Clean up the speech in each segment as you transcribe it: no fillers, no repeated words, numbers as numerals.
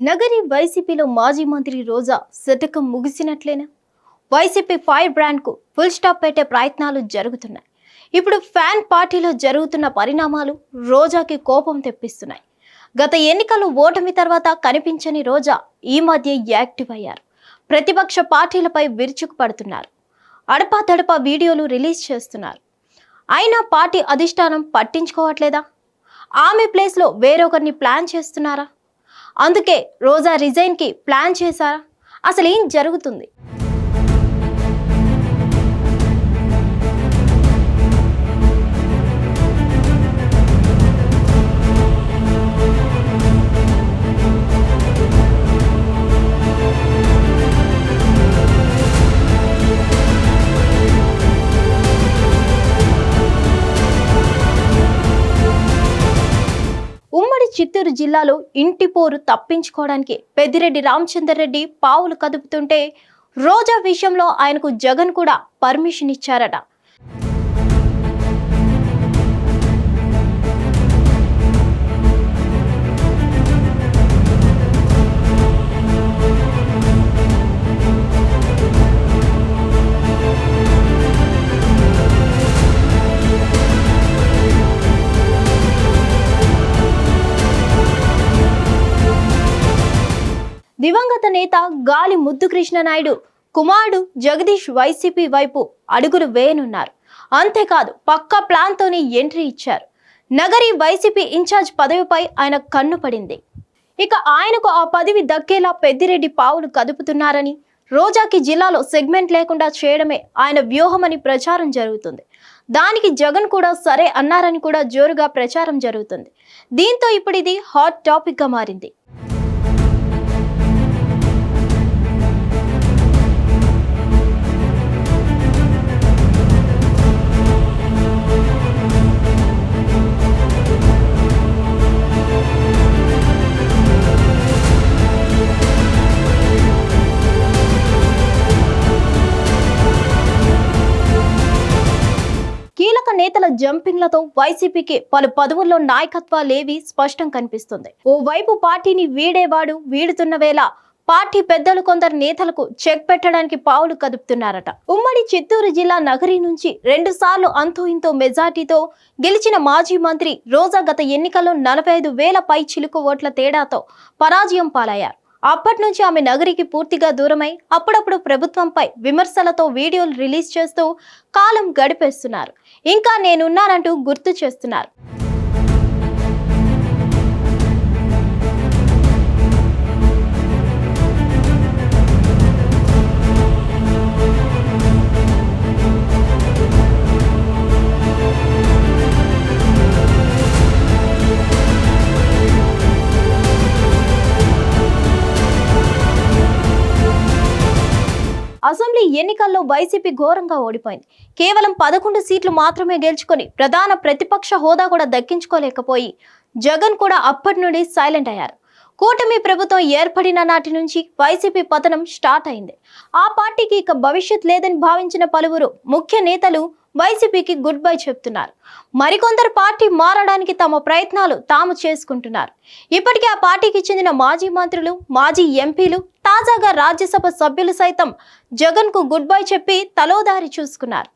నగరి వైసీపీలో మాజీ మంత్రి రోజా శతకం ముగిసినట్లేనా? వైసీపీ ఫైర్ బ్రాండ్కు ఫుల్ స్టాప్ పెట్టే ప్రయత్నాలు జరుగుతున్నాయి. ఇప్పుడు ఫ్యాన్ పార్టీలో జరుగుతున్న పరిణామాలు రోజాకి కోపం తెప్పిస్తున్నాయి. గత ఎన్నికలు ఓటమి తర్వాత కనిపించని రోజా ఈ మధ్య యాక్టివ్ అయ్యారు. ప్రతిపక్ష పార్టీలపై విరుచుకు పడుతున్నారు. అడపాదడపా వీడియోలు రిలీజ్ చేస్తున్నారు. అయినా పార్టీ అధిష్టానం పట్టించుకోవట్లేదా? ఆమె ప్లేస్లో వేరొకరిని ప్లాన్ చేస్తున్నారా? అందుకే రోజా రిజైన్కి ప్లాన్ చేశారా? అసలు ఏం జరుగుతుంది? ఉమ్మడి చిత్తూరు జిల్లాలో ఇంటి పోరు తప్పించుకోవడానికి పెద్దిరెడ్డి రామచందర్ రెడ్డి పావులు కదుపుతుంటే రోజా విషయంలో ఆయనకు జగన్ కూడా పర్మిషన్ ఇచ్చారట. దివంగత నేత గాలి ముద్దు కృష్ణనాయుడు కుమారుడు జగదీష్ వైసీపీ వైపు అడుగులు వేయనున్నారు. అంతేకాదు పక్కా ప్లాన్తోనే ఎంట్రీ ఇచ్చారు. నగరి వైసీపీ ఇన్ఛార్జ్ పదవిపై ఆయన కన్ను పడింది. ఇక ఆయనకు ఆ పదవి దక్కేలా పెద్దిరెడ్డి పావులు కదుపుతున్నారని, రోజాకి జిల్లాలో సెగ్మెంట్ లేకుండా చేయడమే ఆయన వ్యూహమని ప్రచారం జరుగుతుంది. దానికి జగన్ కూడా సరే అన్నారని కూడా జోరుగా ప్రచారం జరుగుతుంది. దీంతో ఇప్పుడు ఇది హాట్ టాపిక్ గా మారింది. కీలక నేతల జంపింగ్లతో వైసీపీకి పలు పదవుల్లో నాయకత్వాలేవి స్పష్టం కనిపిస్తుంది. ఓవైపు పార్టీని వీడేవాడు వీడుతున్న వేళ పార్టీ పెద్దలు కొందరు నేతలకు చెక్ పెట్టడానికి పావులు కదుపుతున్నారట. ఉమ్మడి చిత్తూరు జిల్లా నగరి నుంచి 2 సార్లు అంతో ఇంతో మెజార్టీతో గెలిచిన మాజీ మంత్రి రోజా గత ఎన్నికల్లో 45,000 పై చిలుకు ఓట్ల తేడాతో పరాజయం పాలయ్యారు. అప్పటి నుంచి ఆమె నగరికి పూర్తిగా దూరమై అప్పుడప్పుడు ప్రభుత్వంపై విమర్శలతో వీడియోలు రిలీజ్ చేస్తూ కాలం గడిపేస్తున్నారు. ఇంకా నేనున్నానంటూ గుర్తు చేస్తున్నారు. అసెంబ్లీ ఎన్నికల్లో వైసీపీ ఘోరంగా ఓడిపోయింది. కేవలం 11 సీట్లు మాత్రమే గెలుచుకొని ప్రధాన ప్రతిపక్ష హోదా కూడా దక్కించుకోలేకపోయి జగన్ కూడా అప్పటి నుండి సైలెంట్ అయ్యారు. కూటమి ప్రభుత్వం ఏర్పడిన నాటి నుంచి వైసీపీ పతనం స్టార్ట్ అయింది. ఆ పార్టీకి ఇక భవిష్యత్ లేదని భావించిన పలువురు ముఖ్య నేతలు వైసీపీకి గుడ్ బై చెప్తున్నారు. మరికొందరు పార్టీ మారడానికి తమ ప్రయత్నాలు తాము చేసుకుంటున్నారు. ఇప్పటికే ఆ పార్టీకి చెందిన మాజీ మంత్రులు, మాజీ ఎంపీలు, తాజాగా రాజ్యసభ సభ్యులు సైతం జగన్ కు గుడ్ బై చెప్పి తలోదారి చూసుకున్నారు.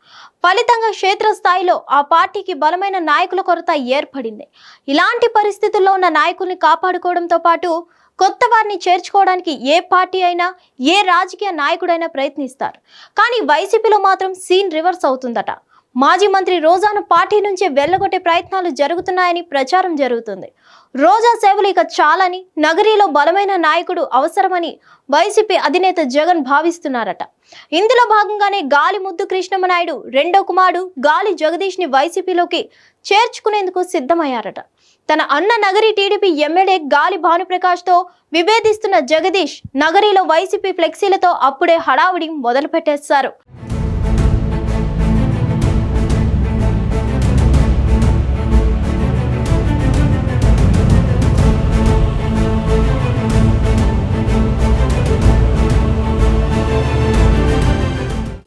ఫలితంగా క్షేత్రస్థాయిలో ఆ పార్టీకి బలమైన నాయకుల కొరత ఏర్పడింది. ఇలాంటి పరిస్థితుల్లో ఉన్న నాయకుల్ని కాపాడుకోవడంతో పాటు కొత్త వారిని చేర్చుకోవడానికి ఏ పార్టీ అయినా, ఏ రాజకీయ నాయకుడైనా ప్రయత్నిస్తారు. కానీ వైసీపీలో మాత్రం సీన్ రివర్స్ అవుతుందట. మాజీ మంత్రి రోజాను పార్టీ నుంచే వెళ్లగొట్టే ప్రయత్నాలు జరుగుతున్నాయని ప్రచారం జరుగుతుంది. రోజా సేవలు ఇక చాలని, నగరిలో బలమైన నాయకుడు అవసరమని వైసీపీ అధినేత జగన్ భావిస్తున్నారట. ఇందులో భాగంగానే గాలి ముద్దు కృష్ణమనాయుడు రెండో కుమారుడు గాలి జగదీష్ ని వైసీపీలోకి చేర్చుకునేందుకు సిద్ధమయ్యారట. తన అన్న నగరి టీడీపీ ఎమ్మెల్యే గాలి భానుప్రకాష్ తో విభేదిస్తున్న జగదీష్ నగరిలో వైసీపీ ఫ్లెక్సీలతో అప్పుడే హడావుడి మొదలు పెట్టేశారు.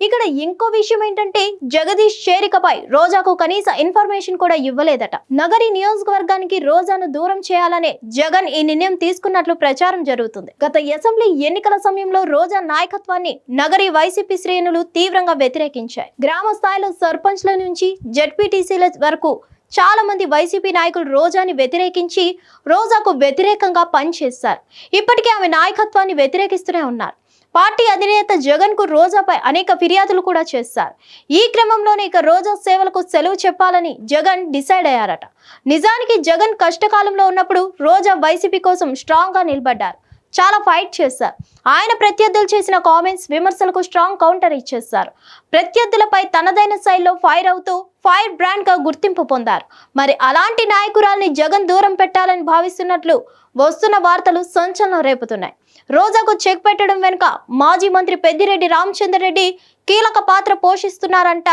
ఇక్కడ ఇంకో విషయం ఏంటంటే జగదీష్ చేరికపై రోజాకు కనీస ఇన్ఫర్మేషన్ కూడా ఇవ్వలేదట. నగరి నియోజకవర్గానికి రోజాను దూరం చేయాలనే జగన్ ఈ నిర్ణయం తీసుకున్నట్లు ప్రచారం జరుగుతుంది. గత అసెంబ్లీ ఎన్నికల సమయంలో రోజా నాయకత్వాన్ని నగరి వైసీపీ శ్రేణులు తీవ్రంగా వ్యతిరేకించాయి. గ్రామ స్థాయిలో సర్పంచ్ల నుంచి జెడ్పీటీసీల వరకు చాలా మంది వైసీపీ నాయకులు రోజాని వ్యతిరేకించి రోజాకు వ్యతిరేకంగా పనిచేశారు. ఇప్పటికే ఆమె నాయకత్వాన్ని వ్యతిరేకిస్తూనే ఉన్నారు. పార్టీ అధినేత జగన్ కు రోజాపై అనేక ఫిర్యాదులు కూడా చేశారు. ఈ క్రమంలోనే ఇక రోజా సేవలకు సెలవు చెప్పాలని జగన్ డిసైడ్ అయ్యారట. నిజానికి జగన్ కష్టకాలంలో ఉన్నప్పుడు రోజా వైసీపీ కోసం స్ట్రాంగ్ గా నిలబడ్డారు. చాలా ఫైట్ చేశారు. ఆయన ప్రత్యర్థులు చేసిన కామెంట్స్, విమర్శలకు స్ట్రాంగ్ కౌంటర్ ఇచ్చేశారు. ప్రత్యర్థులపై తనదైన శైలిలో ఫైర్ అవుతూ ఫైర్ బ్రాండ్ గా గుర్తింపు పొందారు. మరి అలాంటి నాయకురాల్ని జగన్ దూరం పెట్టాలని భావిస్తున్నట్లు వస్తున్న వార్తలు సంచలనం రేపుతున్నాయి. రోజాకు చెక్ పెట్టడం వెనుక మాజీ మంత్రి పెద్దిరెడ్డి రామచంద్రరెడ్డి కీలక పాత్ర పోషిస్తున్నారంట.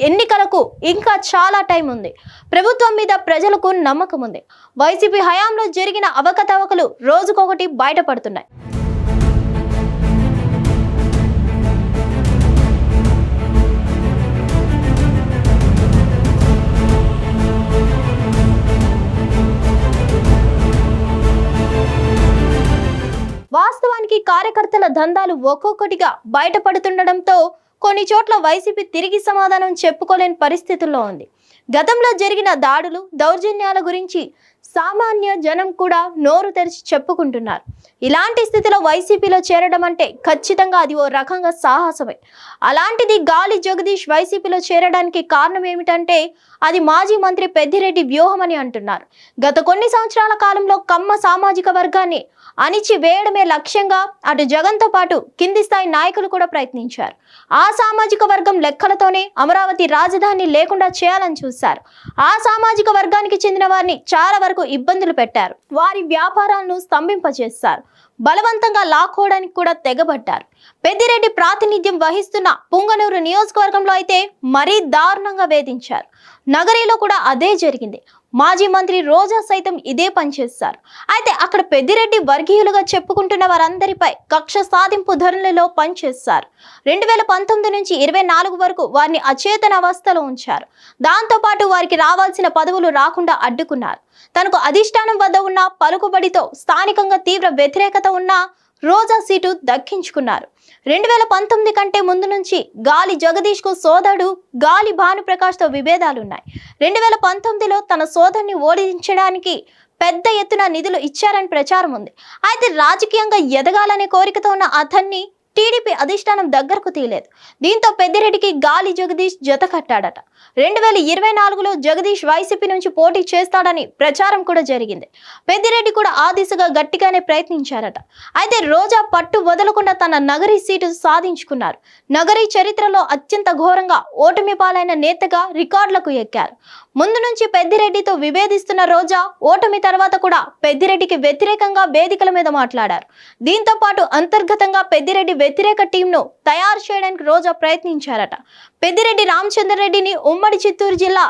ఎన్నికలకు ఇంకా చాలా టైం ఉంది. ప్రభుత్వం మీద ప్రజలకు నమ్మకం ఉంది. వైసీపీ హయాంలో జరిగిన అవకతవకలు రోజుకొకటి బయటపడుతున్నాయి. వాస్తవానికి కార్యకర్తల దందాలు ఒక్కొక్కటిగా బయటపడుతుండడంతో కొన్ని చోట్ల వైసీపీ తిరిగి సమాధానం చెప్పుకోలేని పరిస్థితుల్లో ఉంది. గతంలో జరిగిన దాడులు, దౌర్జన్యాల గురించి సామాన్య జనం కూడా నోరు తెరిచి చెప్పుకుంటున్నారు. ఇలాంటి స్థితిలో వైసీపీలో చేరడం అంటే ఖచ్చితంగా అది ఓ రకంగా సాహసమే. అలాంటిది గాలి జగదీష్ వైసీపీలో చేరడానికి కారణం ఏమిటంటే అది మాజీ మంత్రి పెద్దిరెడ్డి వ్యూహం అని అంటున్నారు. గత కొన్ని సంవత్సరాల కాలంలో కమ్మ సామాజిక వర్గాన్ని అణిచి వేయడమే లక్ష్యంగా అటు జగన్తో పాటు కింది స్థాయి నాయకులు కూడా ప్రయత్నించారు. ఆ సామాజిక వర్గం లెక్కలతోనే అమరావతి రాజధాని లేకుండా చేయాలని చూశారు. ఆ సామాజిక వర్గానికి చెందిన వారిని చాలా వరకు ఇబ్బందులు పెట్టారు. వారి వ్యాపారాలను స్తంభింపజేశారు. బలవంతంగా లాక్కోవడానికి కూడా తెగబడ్డారు. పెద్దిరెడ్డి ప్రాతినిధ్యం వహిస్తున్న పుంగనూరు నియోజకవర్గంలో అయితే మరీ దారుణంగా వేధించారు. నగరిలో కూడా అదే జరిగింది. మాజీ మంత్రి రోజా సైతం ఇదే పనిచేశారు. అయితే అక్కడ పెద్దిరెడ్డి వర్గీయులుగా చెప్పుకుంటున్న వారందరిపై కక్ష సాధింపు ధోరణిలో పనిచేశారు. 2019 నుంచి 24 వరకు వారిని అచేతన అవస్థలో ఉంచారు. దాంతోపాటు వారికి రావాల్సిన పదవులు రాకుండా అడ్డుకున్నారు. తనకు అధిష్టానం వద్ద ఉన్న పలుకుబడితో స్థానికంగా తీవ్ర వ్యతిరేకత ఉన్న రోజా సీటు దక్కించుకున్నారు. 2019 కంటే ముందు నుంచి గాలి జగదీష్ కు సోదరుడు గాలి భానుప్రకాష్ తో విభేదాలున్నాయి. 2019లో తన సోదరుని ఓడించడానికి పెద్ద ఎత్తున నిధులు ఇచ్చారని ప్రచారం ఉంది. అయితే రాజకీయంగా ఎదగాలనే కోరికతో ఉన్న అతన్ని టీడీపీ అధిష్టానం దగ్గరకు తీయలేదు. దీంతో పెద్దిరెడ్డికి గాలి జగదీష్ జత కట్టాడట. 2024లో జగదీష్ వైసీపీ నుంచి పోటీ చేస్తాడని ప్రచారం కూడా జరిగింది. పెద్దిరెడ్డి కూడా ఆ దిశగా గట్టిగానే ప్రయత్నించారట. అయితే రోజా పట్టు వదలకుండా తన నగరి సీటు సాధించుకున్నారు. నగరి చరిత్రలో అత్యంత ఘోరంగా ఓటమి పాలైన నేతగా రికార్డులకు ఎక్కారు. ముందు నుంచి పెద్దిరెడ్డితో విభేదిస్తున్న రోజా ఓటమి తర్వాత కూడా పెద్దిరెడ్డికి వ్యతిరేకంగా వేదికల మీద మాట్లాడారు. దీంతో పాటు అంతర్గతంగా పెద్దిరెడ్డి వ్యతిరేక టీంను తయారు చేయడానికి రోజా ప్రయత్నించారట. పెద్దిరెడ్డి రామచంద్రరెడ్డిని ఉమ్మడి చిత్తూరు జిల్లా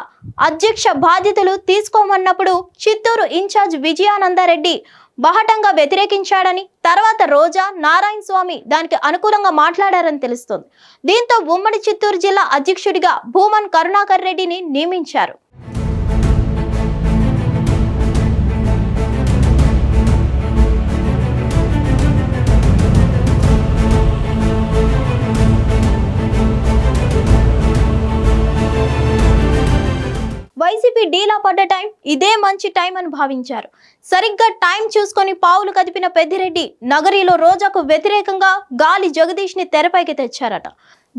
అధ్యక్ష బాధ్యతలు తీసుకోమన్నప్పుడు చిత్తూరు ఇన్ఛార్జ్ విజయానందరెడ్డి బహటంగా వ్యతిరేకించాడని, తర్వాత రోజా, నారాయణ స్వామి దానికి అనుకూలంగా మాట్లాడారని తెలుస్తోంది. దీంతో ఉమ్మడి చిత్తూరు జిల్లా అధ్యక్షుడిగా భూమన్ కరుణాకర్ రెడ్డిని నియమించారు. వైసీపీ డీలా పడ్డ టైం ఇదే మంచి టైం అని భావించారు. సరిగ్గా టైం చూసుకొని పావులు కదిపిన పెద్దిరెడ్డి నగరిలో రోజాకు వ్యతిరేకంగా గాలి జగదీష్ ని తెరపైకి తెచ్చారట.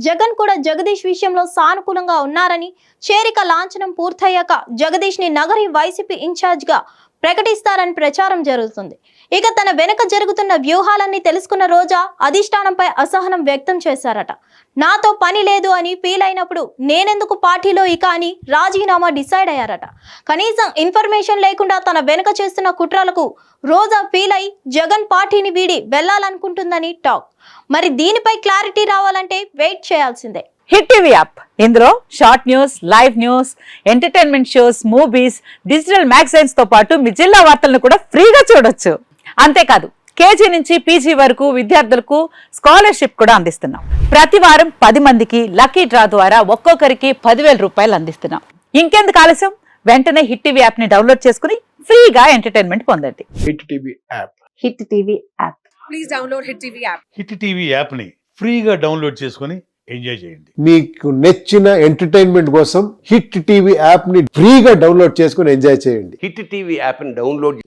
జగన్ కూడా జగదీష్ విషయంలో సానుకూలంగా ఉన్నారని, చేరిక లాంఛనం పూర్తయ్యాక జగదీష్ ని నగరి వైసీపీ ఇన్ఛార్జ్ గా ప్రకటిస్తారని ప్రచారం జరుగుతుంది. ఇక తన వెనుక జరుగుతున్న వ్యూహాలన్నీ తెలుసుకున్న రోజా అధిష్టానంపై అసహనం వ్యక్తం చేశారట. నాతో పని లేదు అని ఫీల్ అయినప్పుడు నేనెందుకు పార్టీలో ఇక అని రాజీనామా డిసైడ్ అయ్యారట. కనీసం ఇన్ఫర్మేషన్ లేకుండా తన వెనుక చేస్తున్న కుట్రలకు రోజా ఫీల్ అయి జగన్ పార్టీని వీడి వెళ్లాలనుకుంటుందని టాక్. మరి దీనిపై క్లారిటీ రావాలంటే వెయిట్ చేయాల్సిందే. హిట్ టీవీ యాప్, ఇందులో short news, live news, entertainment shows, movies, digital magazines తో పాటు మీ జిల్లా వార్తలను కూడా ఫ్రీగా చూడొచ్చు. అంతేకాదు కేజీ నుంచి పీజీ వరకు విద్యార్థులకు స్కాలర్షిప్ కూడా అందిస్తున్నాం. ప్రతి వారం 10 మందికి లక్కీ డ్రా ద్వారా ఒక్కొక్కరికి 10,000 రూపాయలు అందిస్తున్నాం. ఇంకెందుకు ఆలస్యం, వెంటనే హిట్ టీవీ యాప్ ని డౌన్లోడ్ చేసుకుని ఫ్రీగా ఎంటర్టైన్మెంట్ పొందండి. Hit TV app. Hit TV app. Please download Hit TV app. Hit TV యాప్ని ఫ్రీగా డౌన్లోడ్ చేసుకొని ఎంజాయ్ చేయండి. మీకు నచ్చిన ఎంటర్టైన్మెంట్ కోసం హిట్ టీవీ యాప్ ని ఫ్రీగా డౌన్లోడ్ చేసుకుని ఎంజాయ్ చేయండి. హిట్ టీవీ యాప్ని డౌన్లోడ్